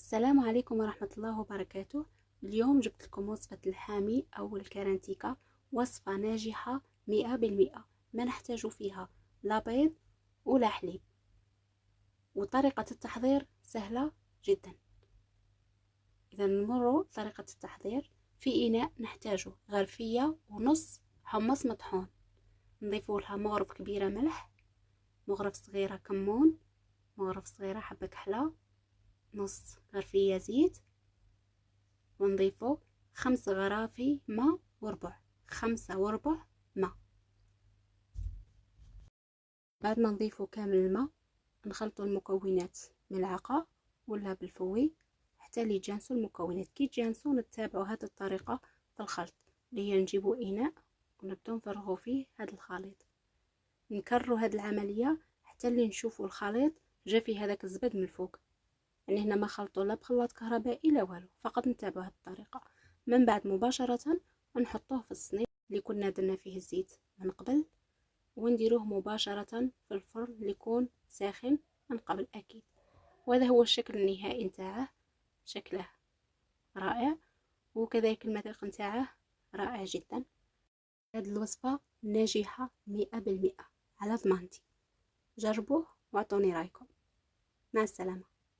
السلام عليكم ورحمة الله وبركاته. اليوم جبت لكم وصفة الحامي أو الكرنتيكا، وصفة ناجحة 100%. ما نحتاج فيها لا بيض ولا حليب، وطريقة التحضير سهلة جدا. إذا نمر طريقة التحضير. في إناء نحتاج غرفية ونص حمص مطحون، نضيف لها مغرف كبيرة ملح، مغرف صغيرة كمون، مغرف صغيرة حبة كحلة، نص غرفية زيت، ونضيفه 5 غرافي ماء وربع، 5 وربع ماء. بعد ما نضيفه كامل الماء نخلطوا المكونات ملعقة ولا بالفوي حتى اللي يتجانسوا المكونات. كي يتجانسوا نتبعوا هذه الطريقة في الخلط، اللي هي نجيبوا إناء ونبداو نفرغوا فيه هذا الخليط، نكرروا هذه العملية حتى اللي نشوفوا الخليط جا فيه هذاك الزبد من الفوق. يعني هنا ما خلطوا لا بخلاط كهربائي لا والو، فقط نتابعوا هذه الطريقة. من بعد مباشرة نحطوه في الصينية اللي كنا درنا فيه الزيت من قبل، ونديروه مباشرة في الفرن اللي يكون ساخن من قبل أكيد. وهذا هو الشكل النهائي نتاعه، شكله رائع، وكذلك المذاق نتاعه رائع جدا. هذه الوصفة ناجحة 100% على ضمانتي. جربوه واعطوني رايكم. مع السلامة.